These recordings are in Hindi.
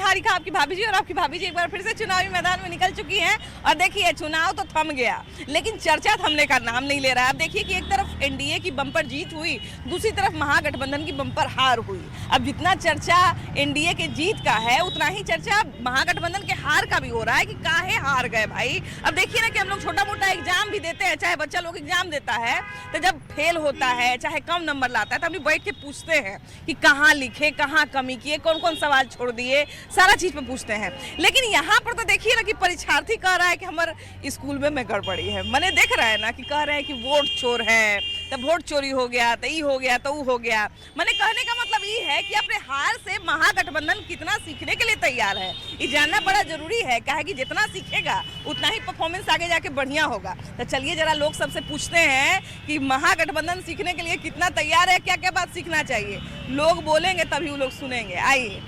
हमारी आपकी भाभी जी, और आपकी भाभी जी एक बार फिर से चुनावी मैदान में निकल चुकी हैं। और देखिए चुनाव तो थम गया, लेकिन चर्चा थमने का नाम नहीं ले रहा है। अब देखिए कि एक तरफ एनडीए की बम्पर जीत हुई, दूसरी तरफ महागठबंधन की बम्पर हार हुई। अब जितना चर्चा एनडीए के जीत का है, उतना ही चर्चा महागठबंधन के हार का भी हो रहा है कि काहे हार गए भाई। अब देखिए ना कि हम लोग छोटा मोटा एग्जाम भी देते हैं, चाहे बच्चा लोग एग्जाम देता है तो जब फेल होता है, चाहे कम नंबर लाता है, तो हम बैठ के पूछते हैं कि कहाँ लिखे, कहाँ कमी किए, कौन कौन सवाल छोड़ दिए, सारा चीज पे पूछते हैं। लेकिन यहाँ पर तो देखिए ना कि परीक्षार्थी कह रहा है कि हमारे स्कूल में गड़बड़ी है। मैंने देख रहा है ना कि कह रहे हैं कि वोट चोर है, तो वोट चोरी हो गया, तो ये हो गया, तो वो हो गया। मैंने कहने का मतलब ये है कि अपने हार से महागठबंधन कितना सीखने के लिए तैयार है, ये जानना बड़ा जरूरी है। क्या है कि जितना सीखेगा उतना ही परफॉर्मेंस आगे जाके बढ़िया होगा। तो चलिए जरा लोग सबसे पूछते हैं कि महागठबंधन सीखने के लिए कितना तैयार है, क्या क्या बात सीखना चाहिए। लोग बोलेंगे तभी वो लोग सुनेंगे। आइए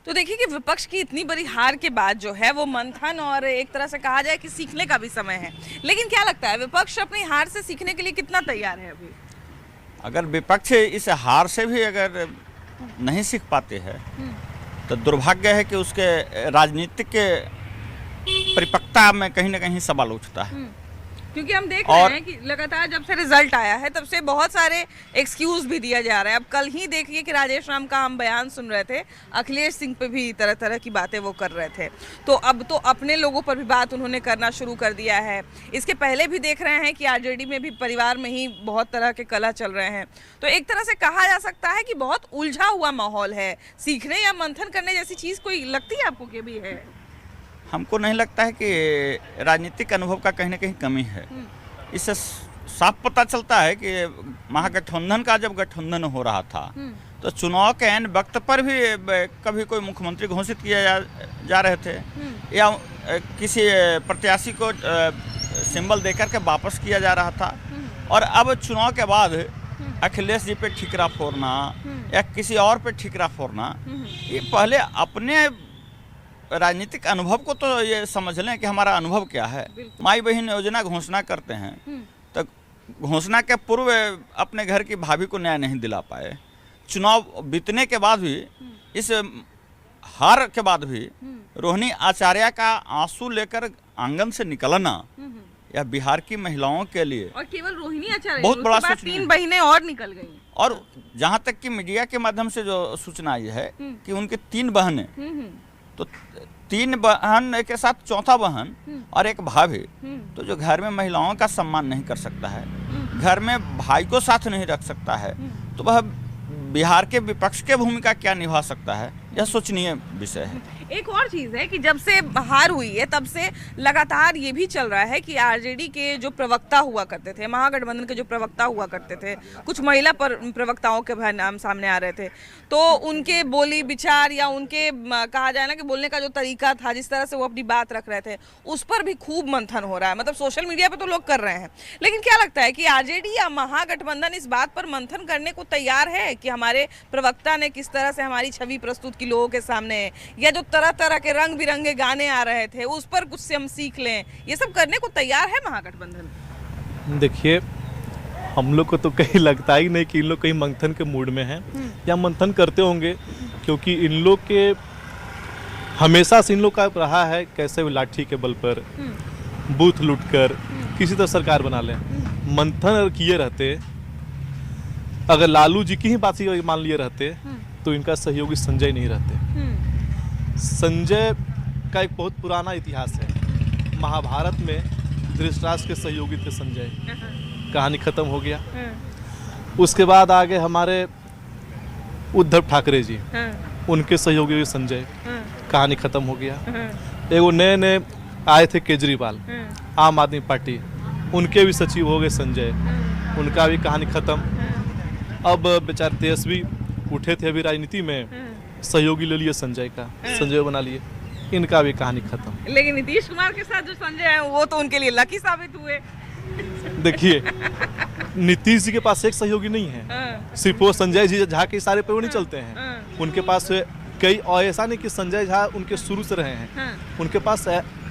तो देखिए कि विपक्ष की इतनी बड़ी हार के बाद जो है वो मंथन और एक तरह से कहा जाए कि सीखने का भी समय है। लेकिन क्या लगता है विपक्ष अपनी हार से सीखने के लिए कितना तैयार है अभी? अगर विपक्ष इस हार से भी अगर नहीं सीख पाते हैं तो दुर्भाग्य है कि उसके राजनीतिक के परिपक्वता में कहीं ना कहीं सवाल उठता है। क्योंकि हम देख रहे हैं कि लगातार जब से रिजल्ट आया है तब से बहुत सारे एक्सक्यूज भी दिया जा रहा है। अब कल ही देखिए कि राजेश राम का हम बयान सुन रहे थे, अखिलेश सिंह पे भी तरह तरह की बातें वो कर रहे थे। तो अब तो अपने लोगों पर भी बात उन्होंने करना शुरू कर दिया है। इसके पहले भी देख रहे हैं कि आरजेडी में भी परिवार में ही बहुत तरह के कलह चल रहे हैं। तो एक तरह से कहा जा सकता है कि बहुत उलझा हुआ माहौल है। सीखने या मंथन करने जैसी चीज़ कोई लगती है आपको कि भी है? हमको नहीं लगता है कि राजनीतिक अनुभव का कहीं ना कहीं कमी है। इससे साफ पता चलता है कि महागठबंधन का जब गठबंधन हो रहा था तो चुनाव के एंड वक्त पर भी कभी कोई मुख्यमंत्री घोषित किया जा रहे थे या किसी प्रत्याशी को सिंबल देकर के वापस किया जा रहा था। और अब चुनाव के बाद अखिलेश जी पे ठिकरा फोड़ना या किसी और पे ठिकरा फोड़ना, ये पहले अपने राजनीतिक अनुभव को तो ये समझ लें कि हमारा अनुभव क्या है। माई बहन योजना घोषणा करते हैं तो घोषणा के पूर्व अपने घर की भाभी को न्याय नहीं दिला पाए। चुनाव बीतने के बाद भी, इस हार के बाद भी रोहिणी आचार्य का आंसू लेकर आंगन से निकलना या बिहार की महिलाओं के लिए, और केवल रोहिणी आचार्य, बहुत बड़ा सूचना। 3 बहनें और निकल गई। और जहाँ तक कि मीडिया के माध्यम से जो सूचना आई है कि उनकी 3 बहनें, तो 3 बहन के साथ चौथा बहन और एक भाभी, तो जो घर में महिलाओं का सम्मान नहीं कर सकता है, घर में भाई को साथ नहीं रख सकता है, तो वह बिहार के विपक्ष के भूमिका क्या निभा सकता है, यह सोचनीय विषय है। एक और चीज़ है कि जब से हार हुई है तब से लगातार ये भी चल रहा है कि आरजेडी के जो प्रवक्ता हुआ करते थे, महागठबंधन के जो प्रवक्ता हुआ करते थे, कुछ महिला प्रवक्ताओं के भाई नाम सामने आ रहे थे, तो उनके बोली विचार या उनके कहा जाए ना कि बोलने का जो तरीका था, जिस तरह से वो अपनी बात रख रहे थे, उस पर भी खूब मंथन हो रहा है। मतलब सोशल मीडिया पर तो लोग कर रहे हैं, लेकिन क्या लगता है कि आरजेडी या महागठबंधन इस बात पर मंथन करने को तैयार है कि हमारे प्रवक्ता ने किस तरह से हमारी छवि प्रस्तुत की लोगों के सामने, या जो तरह तरह के रंग बिरंगे गाने आ रहे थे उस पर कुछ से हम सीख लें, ये सब करने को तैयार है महागठबंधन? देखिए, हम लोग को तो कहीं लगता ही नहीं कि इन लोग कहीं मंथन के मूड में हैं या मंथन करते होंगे, क्योंकि इन लोग के हमेशा से इन लोग का रहा है कैसे लाठी के बल पर बूथ लूटकर किसी तरह सरकार बना लें। मंथन अगर किए रहते, अगर लालू जी की ही बात मान लिए रहते, तो इनका सहयोगी संजय नहीं रहते। संजय का एक बहुत पुराना इतिहास है। महाभारत में धृतराष्ट्र के सहयोगी थे संजय, कहानी खत्म हो गया। उसके बाद आगे हमारे उद्धव ठाकरे जी, उनके सहयोगी संजय, कहानी खत्म हो गया। एगो नए आए थे केजरीवाल, आम आदमी पार्टी, उनके भी सचिव हो गए संजय, उनका भी कहानी खत्म। अब बेचारे तेजस्वी उठे थे अभी राजनीति में, सहयोगी ले लिए संजय का, संजय बना लिए, इनका भी कहानी खत्म। लेकिन नीतीश कुमार के साथ जो संजय है वो तो उनके लिए लकी साबित हुए। देखिए, नीतीश जी के पास एक सहयोगी नहीं है, सिर्फ वो संजय जी झा के इशारे पे वो नहीं चलते हैं। उनके पास कई, और ऐसा नहीं कि संजय झा उनके शुरू से रहे हैं, उनके पास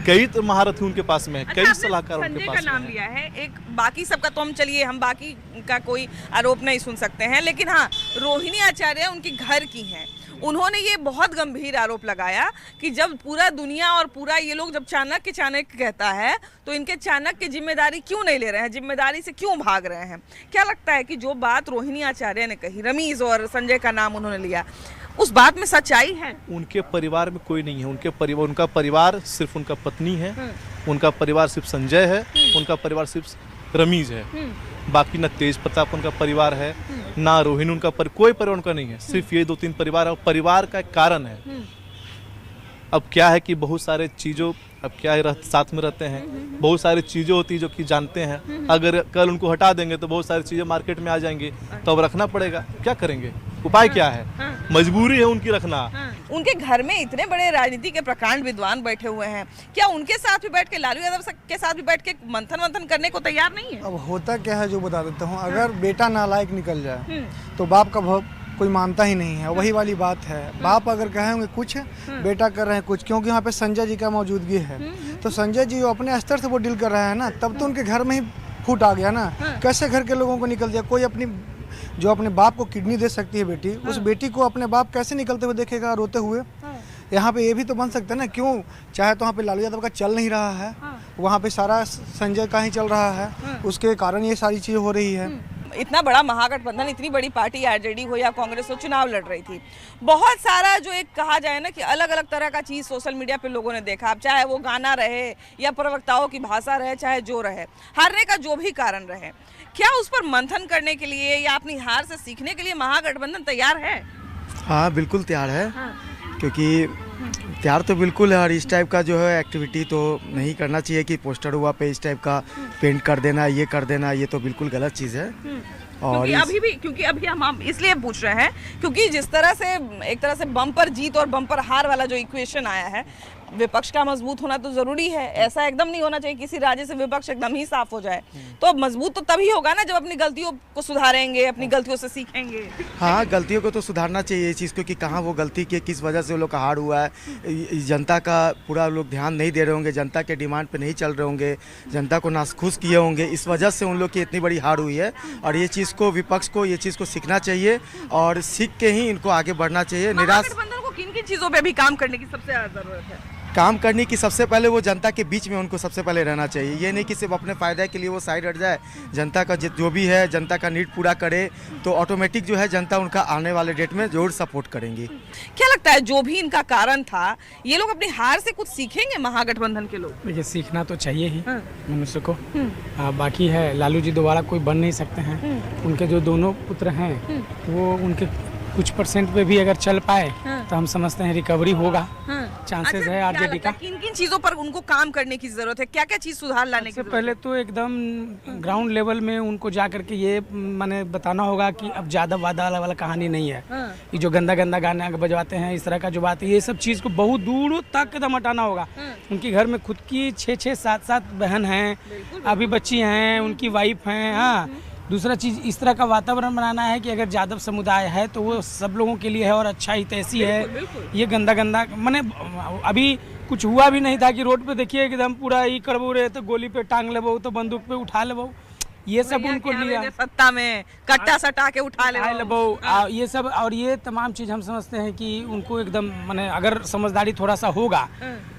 कई महारथी उनके पास में है, कई सलाहकार उनके पास का नाम लिया है। एक बाकी सबका तो हम चलिए, हम बाकी का कोई आरोप नहीं सुन सकते हैं, लेकिन हाँ, रोहिणी आचार्य उनकी घर की हैं, उन्होंने ये बहुत गंभीर आरोप लगाया कि जब पूरा दुनिया और पूरा ये लोग जब चाणक्य कहता है तो इनके चाणक्य जिम्मेदारी क्यों नहीं ले रहे हैं, जिम्मेदारी से क्यों भाग रहे हैं। क्या लगता है कि जो बात रोहिणी आचार्य ने कही, रमीज और संजय का नाम उन्होंने लिया, उस बात में सच्चाई है? उनके परिवार में कोई नहीं है। उनका परिवार सिर्फ उनका पत्नी है, उनका परिवार सिर्फ संजय है, उनका परिवार सिर्फ रमीज है। बाकी ना तेज प्रताप उनका परिवार है, ना रोहिणी उनका कोई परिवार उनका नहीं है। सिर्फ ये 2-3 परिवार है और परिवार का एक कारण है। अब क्या है कि बहुत सारे चीज़ों, अब क्या है साथ में रहते हैं, बहुत सारी चीज़ें होती है जो कि जानते हैं। अगर कल उनको हटा देंगे तो बहुत सारी चीज़ें मार्केट में आ जाएंगी, तो अब रखना पड़ेगा। क्या करेंगे, उपाय क्या है? मजबूरी है उनकी रखना। उनके घर में इतने बड़े राजनीति के प्रकांड विद्वान बैठे हुए हैं, क्या उनके साथ भी बैठ के, लालू यादव के साथ भी बैठ के मंथन करने को तैयार नहीं है? अब होता क्या है जो बता देता हूँ, अगर बेटा नालायक निकल जाए तो बाप का कोई मानता ही नहीं है। वही वाली बात है, बाप अगर कहेंगे कुछ, बेटा कर रहे हैं कुछ, क्योंकि यहाँ पे संजय जी का मौजूदगी है। तो संजय जी अपने स्तर से वो डील कर रहे हैं ना, तब तो उनके घर में ही फूट आ गया ना। कैसे घर के लोगों को निकल दिया? कोई जो अपने बाप को किडनी दे सकती है बेटी, उस बेटी को अपने बाप कैसे निकलते हुए देखेगा, रोते हुए? यहाँ पे ये भी तो बन सकता है ना, क्यों? चाहे तो वहाँ पे लालू यादव का चल नहीं रहा है, वहाँ पे सारा संजय का ही चल रहा है, उसके कारण ये सारी चीज़ हो रही है। इतना बड़ा महागठबंधन, इतनी बड़ी पार्टी आरजेडी हो या कांग्रेस हो, चुनाव लड़ रही थी। बहुत सारा जो एक कहा जाए ना कि अलग अलग तरह का चीज़ सोशल मीडिया पे लोगों ने देखा। अब चाहे वो गाना रहे या प्रवक्ताओं की भाषा रहे, चाहे जो रहे, हारने का जो भी कारण रहे, क्या उस पर मंथन करने के लिए या अपनी हार से सीखने के लिए महागठबंधन तैयार है? हाँ बिल्कुल तैयार है। क्योंकि तैयार तो बिल्कुल है, और इस टाइप का जो है एक्टिविटी तो नहीं करना चाहिए कि पोस्टर हुआ पे इस टाइप का पेंट कर देना, ये कर देना, ये तो बिल्कुल गलत चीज़ है। और क्योंकि अभी हम इसलिए पूछ रहे हैं क्योंकि जिस तरह से एक तरह से बम्पर जीत और बम्पर हार वाला जो इक्वेशन आया है, विपक्ष का मजबूत होना तो जरूरी है। ऐसा एकदम नहीं होना चाहिए किसी राज्य से विपक्ष एकदम ही साफ हो जाए। तो मजबूत तो तभी होगा ना जब अपनी गलतियों को सुधारेंगे, अपनी गलतियों से सीखेंगे। हाँ, गलतियों को तो सुधारना चाहिए इस चीज़ को कि कहाँ वो गलती की, किस वजह से वो लोग का हार हुआ है। जनता का पूरा लोग ध्यान नहीं दे रहे होंगे, जनता के डिमांड पे नहीं चल रहे होंगे, जनता को नाखुश किए होंगे, इस वजह से उन लोग की इतनी बड़ी हार हुई है। और ये चीज़ को विपक्ष को ये चीज़ को सीखना चाहिए और सीख के ही इनको आगे बढ़ना चाहिए। महागठबंधन को किन किन चीज़ों पर भी काम करने की सबसे ज़्यादा जरूरत है? काम करने की सबसे पहले वो जनता के बीच में उनको सबसे पहले रहना चाहिए। ये नहीं कि सिर्फ अपने फ़ायदे के लिए वो साइड हट जाए, जनता का जो भी है, जनता का नीड पूरा करे, तो ऑटोमेटिक जो है जनता उनका आने वाले डेट में जरूर सपोर्ट करेंगी। क्या लगता है जो भी इनका कारण था, ये लोग अपनी हार से कुछ सीखेंगे महागठबंधन के लोग? ये सीखना तो चाहिए ही मनुष्य को। बाकी है लालू जी दोबारा कोई बन नहीं सकते हैं। उनके जो दोनों पुत्र हैं वो उनके कुछ परसेंट पे भी अगर चल पाए तो हम समझते हैं रिकवरी होगा। चांसेस है आरजेडी का। किन किन चीजों पर उनको काम करने की जरूरत है, क्या क्या चीज सुधार लाने की? पहले तो एकदम ग्राउंड लेवल में उनको जा करके ये मैंने बताना होगा कि अब ज्यादा वादा वाला कहानी नहीं है। ये जो गंदा गंदा गाना बजवाते हैं, इस तरह का जो बात है, ये सब चीज को बहुत दूर तक एकदम हटाना होगा। उनके घर में खुद की 6-6, 7-7 बहन हैं, अभी बच्ची हैं, उनकी वाइफ हैं। हाँ, दूसरा चीज़ इस तरह का वातावरण बनाना है कि अगर यादव समुदाय है तो वो सब लोगों के लिए है और अच्छा ही तैसी है। ये गंदा गंदा मैंने अभी कुछ हुआ भी नहीं था कि रोड पे देखिए एकदम पूरा ही करबो रहे तो गोली पे टांग लेबो तो बंदूक पे उठा लेबो, ये सब उनको लिया सत्ता में कट्टा सटा के उठा ले ये सब। और ये तमाम चीज़ हम समझते हैं कि उनको एकदम माने अगर समझदारी थोड़ा सा होगा,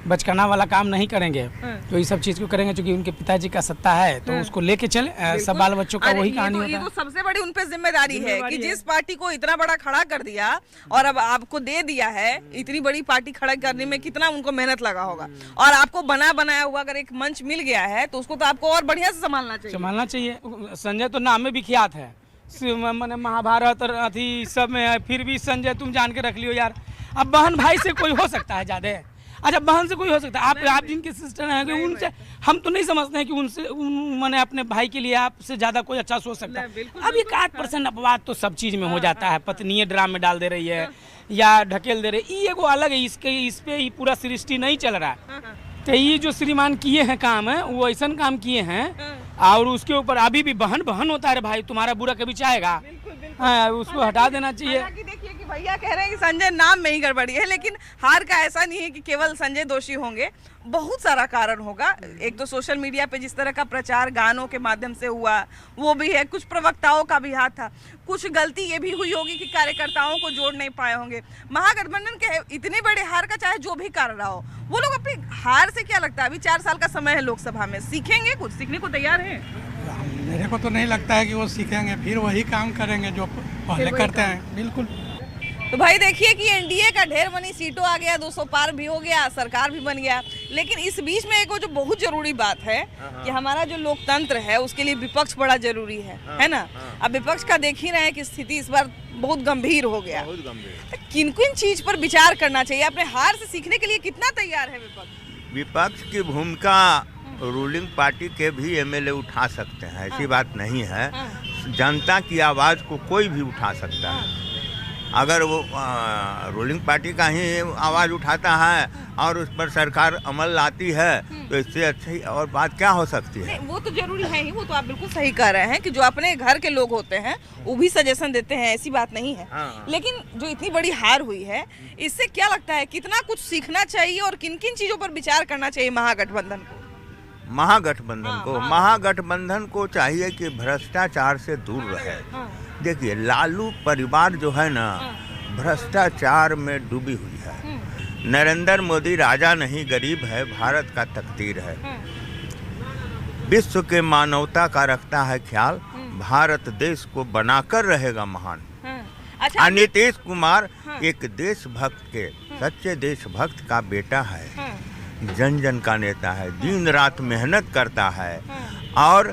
बचकाना वाला काम नहीं करेंगे तो ये सब चीज़ को करेंगे। क्योंकि उनके पिताजी का सत्ता है तो उसको लेके चले, सब बाल बच्चों का वही कहानी होता है। ये तो सबसे बड़ी उन पे जिम्मेदारी है कि जिस पार्टी को इतना बड़ा खड़ा कर दिया और अब आपको दे दिया है, इतनी बड़ी पार्टी खड़ा करने में कितना उनको मेहनत लगा होगा। और आपको बना बनाया हुआ अगर एक मंच मिल गया है तो उसको तो आपको और बढ़िया से संभालना चाहिए। संजय तो नाम में विख्यात है, मैंने महाभारत और अथी सब में है, फिर भी संजय तुम जान के रख लियो यार। अब बहन भाई से कोई हो सकता है ज्यादा? अच्छा, बहन से कोई हो सकता है? आप जिनके सिस्टर हैं कि उनसे हम तो नहीं समझते हैं कि उनसे मैंने अपने भाई के लिए आपसे ज्यादा कोई अच्छा सोच सकता है। अब ये 8% अपवाद तो सब चीज में हो जाता है। पत्नी ड्राम में डाल दे रही है या ढकेल दे रही है, ये वो अलग है। इस पे ही पूरा सृष्टि नहीं चल रहा है। तो ये जो श्रीमान किए हैं काम है वो ऐसा काम किए हैं, और उसके ऊपर अभी भी बहन होता है भाई, तुम्हारा बुरा कभी चाहेगा? हाँ, उसको हटा देना चाहिए। देखिए कि भैया कह रहे हैं कि संजय नाम में ही गड़बड़ी है, लेकिन हार का ऐसा नहीं है कि केवल संजय दोषी होंगे, बहुत सारा कारण होगा। एक तो सोशल मीडिया पे जिस तरह का प्रचार गानों के माध्यम से हुआ वो भी है, कुछ प्रवक्ताओं का भी हाथ था, कुछ गलती ये भी हुई होगी कि कार्यकर्ताओं को जोड़ नहीं पाए होंगे। महागठबंधन के इतने बड़े हार का चाहे जो भी कारण रहा हो, वो लोग अपनी हार से क्या लगता है, अभी 4 साल का समय है लोकसभा में, सीखेंगे, कुछ सीखने को तैयार है? मेरे को तो नहीं लगता है कि वो सीखेंगे, फिर वही काम करेंगे जो पहले करते हैं। बिल्कुल। तो भाई देखिए कि एनडीए का ढेर मनी सीटों आ गया, 200 पार भी हो गया, सरकार भी बन गया, लेकिन इस बीच में एक वो जो बहुत जरूरी बात है कि हमारा जो लोकतंत्र है उसके लिए विपक्ष बड़ा जरूरी है ना। अब विपक्ष का देख ही रहे हैं कि स्थिति इस बार बहुत गंभीर हो गया। तो किन किन चीज पर विचार करना चाहिए, अपने हार से सीखने के लिए कितना तैयार है विपक्ष? विपक्ष की भूमिका रूलिंग पार्टी के भी एमएलए उठा सकते हैं, ऐसी बात नहीं है। जनता की आवाज़ को कोई भी उठा सकता है। अगर वो रूलिंग पार्टी का ही आवाज़ उठाता है और उस पर सरकार अमल लाती है तो इससे अच्छी और बात क्या हो सकती है? वो तो जरूरी है ही, वो तो आप बिल्कुल सही कह रहे हैं कि जो अपने घर के लोग होते हैं वो भी सजेशन देते हैं, ऐसी बात नहीं है। लेकिन जो इतनी बड़ी हार हुई है, इससे क्या लगता है कितना कुछ सीखना चाहिए और किन किन चीज़ों पर विचार करना चाहिए महागठबंधन को? महागठबंधन को चाहिए कि भ्रष्टाचार से दूर रहे। देखिए, लालू परिवार जो है ना, भ्रष्टाचार में डूबी हुई है। नरेंद्र मोदी राजा नहीं, गरीब है, भारत का तकदीर है। विश्व के मानवता का रखता है ख्याल, भारत देश को बनाकर रहेगा महान। अच्छा, नीतीश कुमार एक देशभक्त के, सच्चे देशभक्त का बेटा है, जन जन का नेता है, दिन रात मेहनत करता है और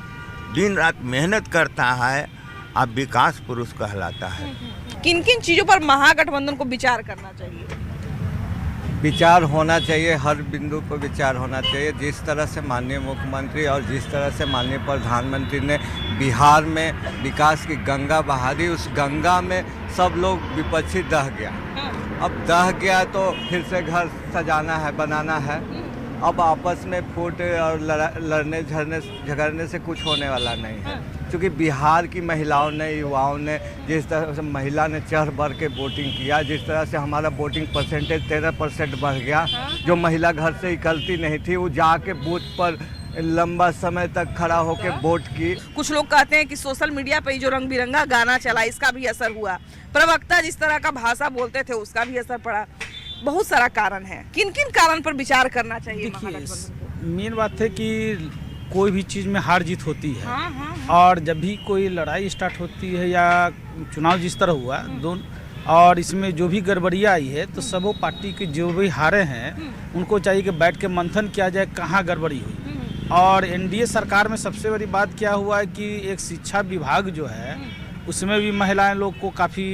दिन रात मेहनत करता है, अब विकास पुरुष कहलाता है। किन किन चीजों पर महागठबंधन को विचार करना चाहिए? विचार होना चाहिए, हर बिंदु पर विचार होना चाहिए। जिस तरह से माननीय मुख्यमंत्री और जिस तरह से माननीय प्रधानमंत्री ने बिहार में विकास की गंगा बहा दी, उस गंगा में सब लोग विपक्षी दह गया। अब दह गया तो फिर से घर सजाना है, बनाना है। अब आपस में फूट और लड़ने झगड़ने से कुछ होने वाला नहीं है, क्योंकि बिहार की महिलाओं ने, युवाओं ने, जिस तरह से महिला ने चढ़ बढ़ के वोटिंग किया, जिस तरह से हमारा वोटिंग परसेंटेज 13% बढ़ गया। जो महिला घर से निकलती नहीं थी वो जाके बूथ पर लंबा समय तक खड़ा होकर वोट की। कुछ लोग कहते हैं कि सोशल मीडिया पे जो रंग बिरंगा गाना चला इसका भी असर हुआ, प्रवक्ता जिस तरह का भाषा बोलते थे उसका भी असर पड़ा, बहुत सारा कारण है। किन किन कारण पर विचार करना चाहिए? देखिए, मेन बात है कि कोई भी चीज़ में हार जीत होती है। और जब भी कोई लड़ाई स्टार्ट होती है या चुनाव जिस तरह हुआ और इसमें जो भी गड़बड़ियाँ आई है, तो सबों पार्टी के जो भी हारे हैं उनको चाहिए कि बैठ के मंथन किया जाए कहाँ गड़बड़ी हुई। और एनडीए सरकार में सबसे बड़ी बात क्या हुआ है कि एक शिक्षा विभाग जो है उसमें भी महिलाएं लोग को काफ़ी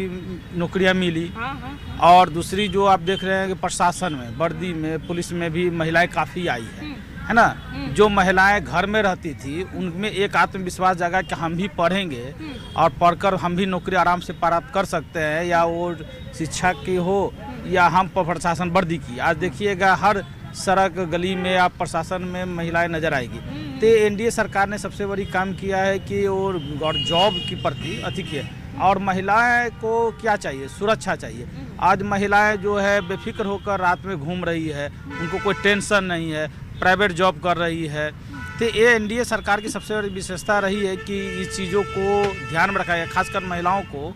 नौकरियां मिली। और दूसरी जो आप देख रहे हैं कि प्रशासन में, वर्दी में, पुलिस में भी महिलाएं काफ़ी आई है ना। जो महिलाएं घर में रहती थी उनमें एक आत्मविश्वास जगा कि हम भी पढ़ेंगे और पढ़कर हम भी नौकरी आराम से प्राप्त कर सकते हैं, या वो शिक्षा की हो या हम प्रशासन वर्दी की। आज देखिएगा हर सड़क गली में आप प्रशासन में महिलाएं नजर आएगी। तो एनडीए सरकार ने सबसे बड़ी काम किया है कि और जॉब की प्रति अधिक है। और महिलाएं को क्या चाहिए? सुरक्षा चाहिए। आज महिलाएं जो है बेफिक्र होकर रात में घूम रही है, उनको कोई टेंशन नहीं है, प्राइवेट जॉब कर रही है। तो ये एनडीए सरकार की सबसे बड़ी विशेषता रही है कि इस चीज़ों को ध्यान में रखा है। खासकर महिलाओं को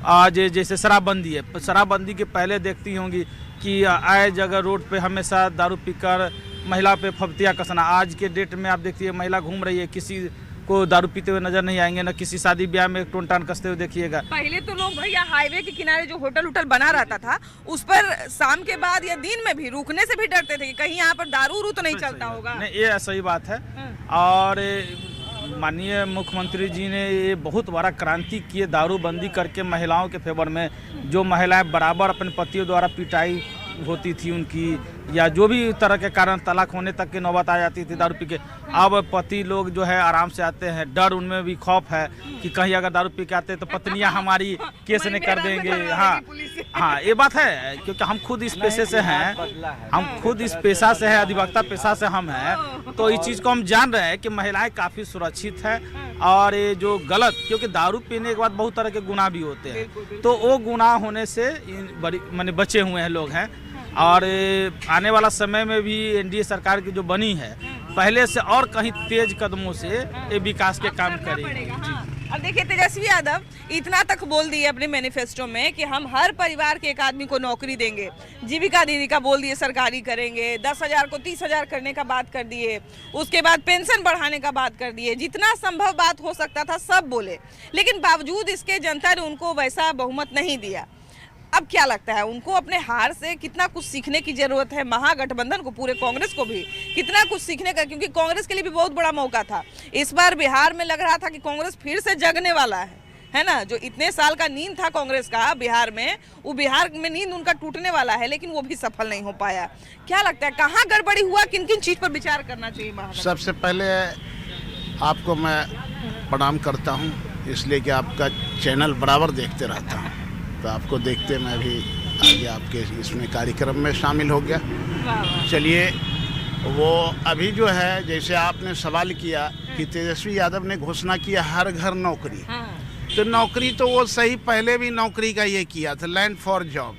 आज जैसे शराबबंदी है, शराबबंदी के पहले देखती होंगी कि आए जगह रोड पे हमेशा दारू पीकर महिला पे फब्तियाँ कसना। आज के डेट में आप देखिए महिला घूम रही है, किसी को दारू पीते हुए नजर नहीं आएंगे, ना किसी शादी ब्याह में टोन-टान कसते हुए देखिएगा। पहले तो लोग भैया हाईवे के किनारे जो होटल उटल बना रहता था उस पर शाम के बाद या दिन में भी रुकने से भी डरते थे कि कहीं यहाँ पर दारू तो नहीं चलता होगा। नहीं, ये सही बात है। और माननीय मुख्यमंत्री जी ने ये बहुत बड़ा क्रांति किए, दारूबंदी करके महिलाओं के फेवर में। जो महिलाएं बराबर अपने पतियों द्वारा पिटाई होती थी उनकी, या जो भी तरह के कारण तलाक होने तक की नौबत आ जाती थी दारू पी के। अब पति लोग जो है आराम से आते हैं, डर उनमें भी खौफ है कि कहीं अगर दारू पी के आते तो पत्नियां हमारी केस नहीं कर देंगे। हाँ ये बात है, क्योंकि हम खुद इस पेशे से हैं, हम खुद इस पेशा से हैं, अधिवक्ता पेशा से हम हैं, तो इस चीज़ को हम जान रहे हैं कि महिलाएं काफ़ी सुरक्षित है। और ये जो गलत, क्योंकि दारू पीने के बाद बहुत तरह के गुनाह भी होते हैं, तो वो गुनाह होने से बड़ी माने बचे हुए हैं लोग हैं। और आने वाला समय में भी एनडीए सरकार की जो बनी है, पहले से और कहीं तेज कदमों से ये विकास के काम करेगी। और देखिए तेजस्वी यादव इतना तक बोल दिए अपने मैनिफेस्टो में कि हम हर परिवार के एक आदमी को नौकरी देंगे, जीविका दीदी का बोल दिए सरकारी करेंगे, 10,000 को 30,000 करने का बात कर दिए, उसके बाद पेंशन बढ़ाने का बात कर दिए, जितना संभव बात हो सकता था सब बोले, लेकिन बावजूद इसके जनता ने उनको वैसा बहुमत नहीं दिया। अब क्या लगता है उनको अपने हार से कितना कुछ सीखने की जरूरत है, महागठबंधन को, पूरे कांग्रेस को भी कितना कुछ सीखने का, क्योंकि कांग्रेस के लिए भी बहुत बड़ा मौका था। इस बार बिहार में लग रहा था कि कांग्रेस फिर से जगने वाला है ना, जो इतने साल का नींद था कांग्रेस का बिहार में, वो बिहार में नींद उनका टूटने वाला है, लेकिन वो भी सफल नहीं हो पाया। क्या लगता है कहाँ गड़बड़ी हुआ, किन किन चीज पर विचार करना चाहिए महागठबंधन? सबसे पहले आपको मैं प्रणाम करता हूँ, इसलिए कि आपका चैनल बराबर देखते रहता हूँ, तो आपको देखते मैं भी आगे आपके इसमें कार्यक्रम में शामिल हो गया। चलिए, वो अभी जो है जैसे आपने सवाल किया कि तेजस्वी यादव ने घोषणा किया हर घर नौकरी, तो नौकरी तो वो सही पहले भी नौकरी का ये किया था, land for job,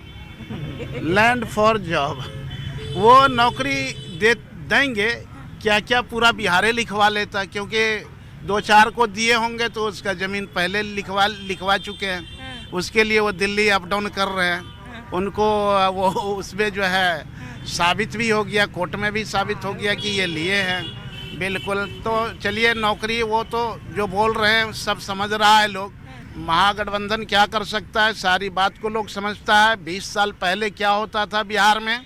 land for job. वो नौकरी देंगे क्या क्या पूरा बिहार लिखवा लेता, क्योंकि 2-4 को दिए होंगे तो उसका ज़मीन पहले लिखवा चुके हैं, उसके लिए वो दिल्ली अप डाउन कर रहे हैं। उनको वो उसमें जो है साबित भी हो गया, कोर्ट में भी साबित हो गया कि ये लिए हैं बिल्कुल। तो चलिए, नौकरी वो तो जो बोल रहे हैं सब समझ रहा है लोग। महागठबंधन क्या कर सकता है, सारी बात को लोग समझता है। 20 साल पहले क्या होता था बिहार में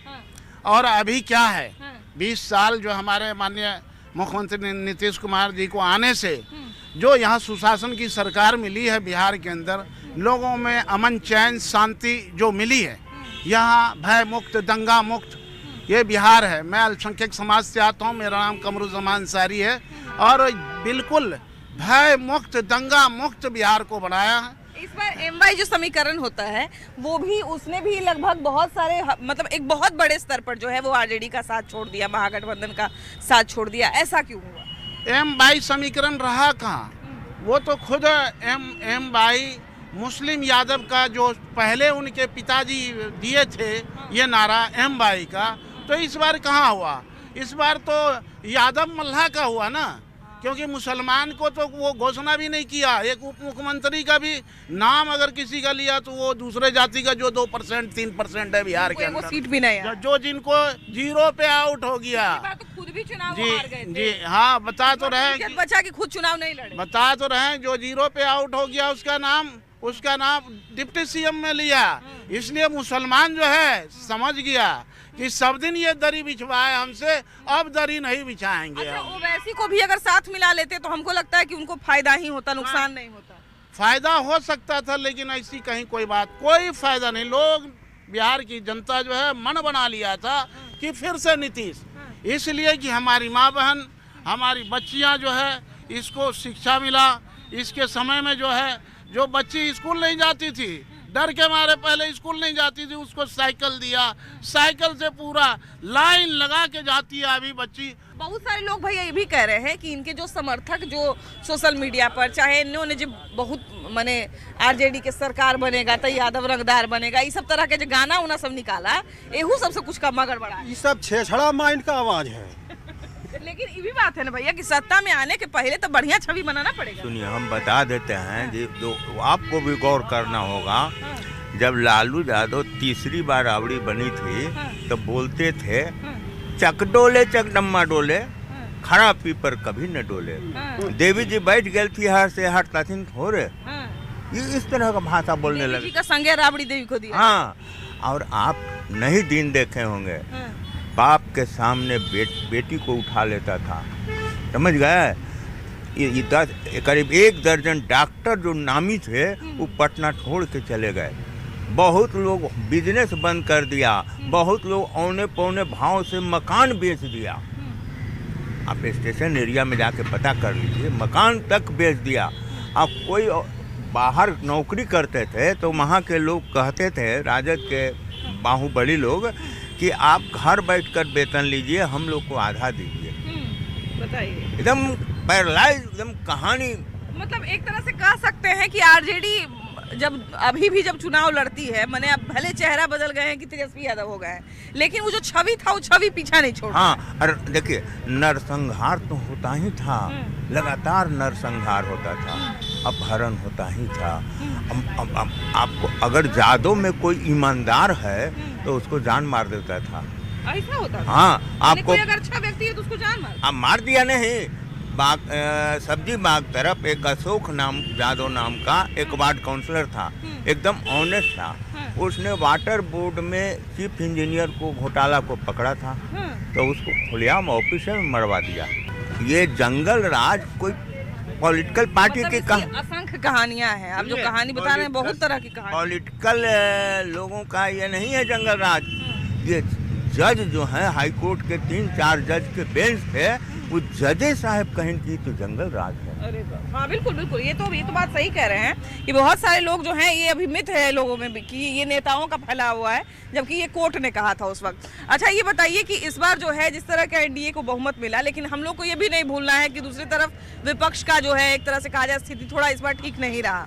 और अभी क्या है। 20 साल जो हमारे माननीय मुख्यमंत्री नीतीश कुमार जी को आने से जो यहाँ सुशासन की सरकार मिली है बिहार के अंदर, लोगों में अमन चैन शांति जो मिली है, यहाँ भय मुक्त दंगा मुक्त ये बिहार है। मैं अल्पसंख्यक समाज से आता हूँ, मेरा नाम कमरुज़्ज़मान अंसारी है, और बिल्कुल भय मुक्त दंगा मुक्त बिहार को बनाया है। इस बार एमवाई जो समीकरण होता है वो भी, उसने भी लगभग बहुत सारे, मतलब एक बहुत बड़े स्तर पर जो है वो आरजेडी का साथ छोड़ दिया, महागठबंधन का साथ छोड़ दिया, ऐसा क्यों हुआ? एमवाई समीकरण रहा कहाँ, वो तो खुद एमवाई मुस्लिम यादव का जो पहले उनके पिताजी दिए थे ये नारा एमवाई का, तो इस बार कहाँ हुआ? इस बार तो यादव मल्हा का हुआ ना, क्योंकि मुसलमान को तो वो घोषणा भी नहीं किया। एक उप मुख्यमंत्री का भी नाम अगर किसी का लिया तो वो दूसरे जाति का जो 2% 3% है बिहार के अंदर, सीट भी नहीं है, जो जिनको 0 पे आउट हो गया। तो खुद भी चुनाव जी हार गए थे। जी हाँ, बता तो रहे, बचा कि खुद चुनाव नहीं लड़े, बता तो रहे, जो 0 पे आउट हो गया उसका नाम डिप्टी सीएम में लिया। इसलिए मुसलमान जो है समझ गया कि सब दिन ये दरी बिछवाए हमसे, अब दरी नहीं बिछाएंगे। अच्छा, ओवैसी को भी अगर साथ मिला लेते तो हमको लगता है कि उनको फायदा ही होता, नुकसान नहीं होता। फायदा हो सकता था, लेकिन ऐसी कहीं कोई फायदा नहीं। लोग, बिहार की जनता जो है मन बना लिया था कि फिर से नीतीश, इसलिए कि हमारी माँ बहन, हमारी बच्चियाँ जो है इसको शिक्षा मिला। इसके समय में जो है जो बच्ची स्कूल नहीं जाती थी, डर के मारे पहले स्कूल नहीं जाती थी, उसको साइकिल दिया, साइकिल से पूरा लाइन लगा के जाती है अभी बच्ची। बहुत सारे लोग भैया ये भी कह रहे हैं कि इनके जो समर्थक जो सोशल मीडिया पर, चाहे इन्होंने जो बहुत माने आरजेडी के सरकार बनेगा तो यादव रंगदार बनेगा, ये सब तरह के जो गाना उना सब निकाला, एहू सबसे कुछ कम गड़बड़ा, ये सब छेछड़ा माइंड का आवाज है। लेकिन ये भी बात है ना भैया कि सत्ता में आने के पहले तो बढ़िया छवि बनाना पड़ेगा। सुनिए, हम बता देते हैं, जो आपको भी गौर करना होगा। जब लालू यादव तीसरी बार राबड़ी बनी थी तो बोलते थे चक डोले चकडम्मा डोले, खड़ा पीपर कभी न डोले। देवी जी बैठ गई थी हर से हर ताथिन हो रे, ये इस तरह का भाषा बोलने लगे। का संज्ञा राबड़ी देवी को दिया। हाँ, और आप नहीं दिन देखे होंगे, बाप के सामने बेटी को उठा लेता था, समझ गए। ये 10 करीब 1 दर्जन डॉक्टर जो नामी थे वो पटना छोड़ के चले गए। बहुत लोग बिजनेस बंद कर दिया, बहुत लोग औने पौने भाव से मकान बेच दिया। आप स्टेशन एरिया में जाके पता कर लीजिए, मकान तक बेच दिया। अब कोई बाहर नौकरी करते थे तो वहाँ के लोग कहते थे, राजद के बाहुबली लोग, कि आप घर बैठकर वेतन लीजिए, हम लोग को आधा दीजिए। बताइए, एकदम पैरालाइज एकदम कहानी। मतलब एक तरह से कह सकते हैं कि आरजेडी जब अभी भी जब चुनाव लड़ती है, मैंने अब भले चेहरा बदल गए हैं कि तेजस्वी यादव हो गए हैं, लेकिन वो जो छवि था वो छवि पीछा नहीं छोड़ा। हाँ, और देखिए नरसंहार तो होता ही था, लगातार नरसंहार होता था, अपहरण होता ही था। अब आपको अगर जादव में कोई ईमानदार है तो उसको जान मार देता था। ऐसा होता था? हाँ, आपको कोई अगर अच्छा व्यक्ति है तो उसको जान मार। अब मार दिया नहीं। सब्जी बाग तरफ एक अशोक जादव नाम का एक वार्ड काउंसलर था, एकदम ऑनेस्ट था। उसने वाटर बोर्ड में चीफ इंजीनियर को घोटाला को पकड़ा था, तो उसको खुलेआम ऑफिस में मरवा दिया। ये जंगल राज कोई पॉलिटिकल पार्टी की असंख्य कहानियां हैं। आप जो कहानी बता रहे हैं बहुत तरह की कहानी। पॉलिटिकल लोगों का ये नहीं है जंगल राज। ये जज जो है हाई कोर्ट के 3-4 जज के बेंच थे, वो जजे साहब कहें कि तो जंगल राज है। अरे हाँ, बिल्कुल बिल्कुल, ये तो बात सही कह रहे हैं कि बहुत सारे लोग जो हैं, ये अभी मिथ है लोगों में भी कि ये नेताओं का फैला हुआ है, जबकि ये कोर्ट ने कहा था उस वक्त। अच्छा, ये बताइए कि इस बार जो है जिस तरह का एनडीए को बहुमत मिला, लेकिन हम लोग को ये भी नहीं भूलना है कि दूसरी तरफ विपक्ष का जो है एक तरह से कहा जाए स्थिति थोड़ा इस बार ठीक नहीं रहा।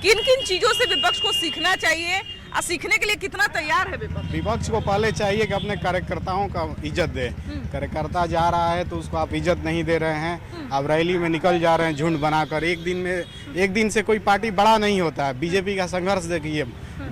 किन किन चीजों से विपक्ष को सीखना चाहिए और सीखने के लिए कितना तैयार है विपक्ष? विपक्ष को पहले चाहिए कि अपने कार्यकर्ताओं का इज्जत दे। कार्यकर्ता जा रहा है तो उसको आप इज्जत नहीं दे रहे हैं। आप रैली में निकल जा रहे हैं झुंड बनाकर। एक दिन से कोई पार्टी बड़ा नहीं होता है। बीजेपी का संघर्ष देखिए,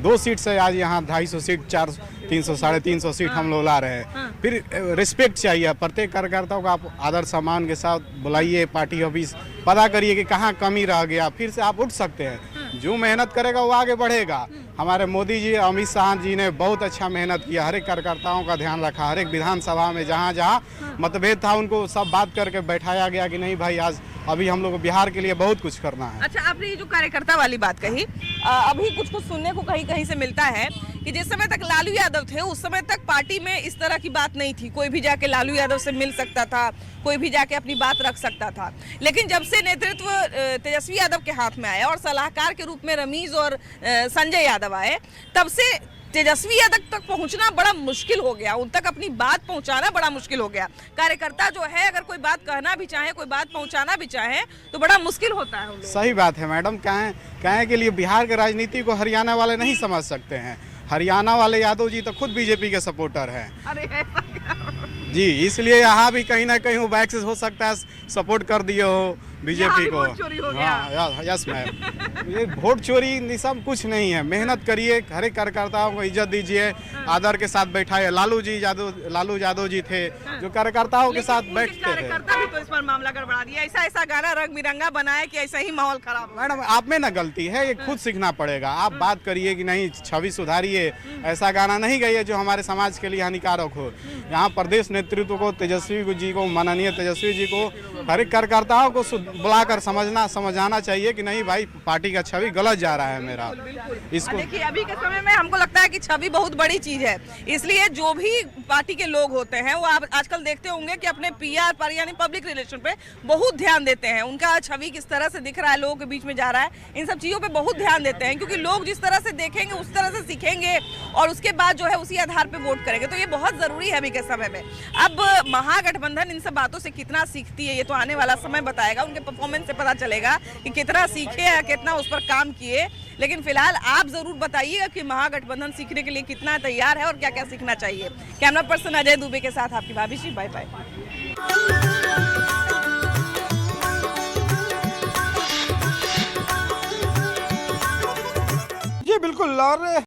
2 सीट से आज यहाँ 250 सीट, 400, 300, 350 सीट हम लोग ला रहे हैं। फिर रिस्पेक्ट चाहिए, प्रत्येक कार्यकर्ताओं को आप आदर सम्मान के साथ बुलाइए पार्टी ऑफिस, पता करिए कि कहाँ कमी रह गया, फिर से आप उठ सकते हैं। जो मेहनत करेगा वो आगे बढ़ेगा। हमारे मोदी जी, अमित शाह जी ने बहुत अच्छा मेहनत किया, हर एक कार्यकर्ताओं का ध्यान रखा। हर एक विधानसभा में जहाँ जहाँ मतभेद था उनको सब बात करके बैठाया गया कि नहीं भाई, आज अभी हम लोग को बिहार के लिए बहुत कुछ करना है। अच्छा, आपने ये जो कार्यकर्ता वाली बात कही, अभी कुछ सुनने को कहीं कहीं से मिलता है कि जिस समय तक लालू यादव थे उस समय तक पार्टी में इस तरह की बात नहीं थी। कोई भी जाके लालू यादव से मिल सकता था, कोई भी जाके अपनी बात रख सकता था। लेकिन जब से नेतृत्व तेजस्वी यादव के हाथ में आया और सलाहकार के रूप में रमीज और संजय यादव आए, तब से तेजस्वी यादव तक पहुंचना बड़ा मुश्किल हो गया, उन तक अपनी बात पहुंचाना बड़ा मुश्किल हो गया। कार्यकर्ता जो है अगर कोई बात कहना भी चाहे, कोई बात पहुंचाना भी चाहे, तो बड़ा मुश्किल होता है। सही बात है मैडम। कहें के लिए बिहार के राजनीति को हरियाणा वाले नहीं समझ सकते हैं। हरियाणा वाले यादव जी तो खुद बीजेपी के सपोर्टर हैं। अरे जी, इसलिए यहाँ भी कहीं ना कहीं वो बैक से हो सकता है सपोर्ट कर दिए हो बीजेपी को। चोरी हो गया। हाँ, यस मैम। ये वोट चोरी सब कुछ नहीं है। मेहनत करिए, हर एक कार्यकर्ताओं को इज्जत दीजिए, आदर के साथ बैठाइए। लालू यादव जी थे जो कार्यकर्ताओं के साथ बैठते थे। कार्यकर्ता भी तो इस पर मामला गड़बड़ा दिया, ऐसा गाना रंग बिरंगा बनाया कि ऐसा ही माहौल खराब। मैडम, आप में ना गलती है, ये खुद सीखना पड़ेगा। आप बात करिए कि नहीं, छवि सुधारिए, ऐसा गाना नहीं गाइए जो हमारे समाज के लिए हानिकारक हो। यहाँ प्रदेश नेतृत्व को, तेजस्वी जी को, माननीय तेजस्वी जी को, हर एक कार्यकर्ताओं को बुलाकर समझाना चाहिए कि नहीं भाई, पार्टी का छवि गलत जा रहा है मेरा। इसको देखिए, अभी के समय में हमको लगता है कि छवि बहुत बड़ी चीज है, इसलिए जो भी पार्टी के लोग होते हैं वो आप आजकल देखते होंगे कि अपने पीआर पर यानी पब्लिक रिलेशन पे बहुत ध्यान देते हैं। उनका छवि किस तरह से दिख रहा है, लोगों के बीच में जा रहा है, इन सब चीजों पे बहुत ध्यान देते हैं, क्योंकि लोग जिस तरह से देखेंगे उस तरह से सीखेंगे और उसके बाद जो है उसी आधार पे वोट करेंगे। तो ये बहुत जरूरी है अभी के समय में। अब महागठबंधन इन सब बातों से कितना सीखती है ये तो आने वाला समय बताएगा, उनके परफॉर्मेंस से पता चलेगा कि कितना सीखे या कितना उस पर काम किए। लेकिन फिलहाल आप जरूर बताइएगा कि महागठबंधन सीखने के लिए कितना तैयार है और क्या क्या सीखना चाहिए। कैमरा पर्सन अजय दुबे के साथ आपकी भाभी जी, बाय बाय। जी बिल्कुल। और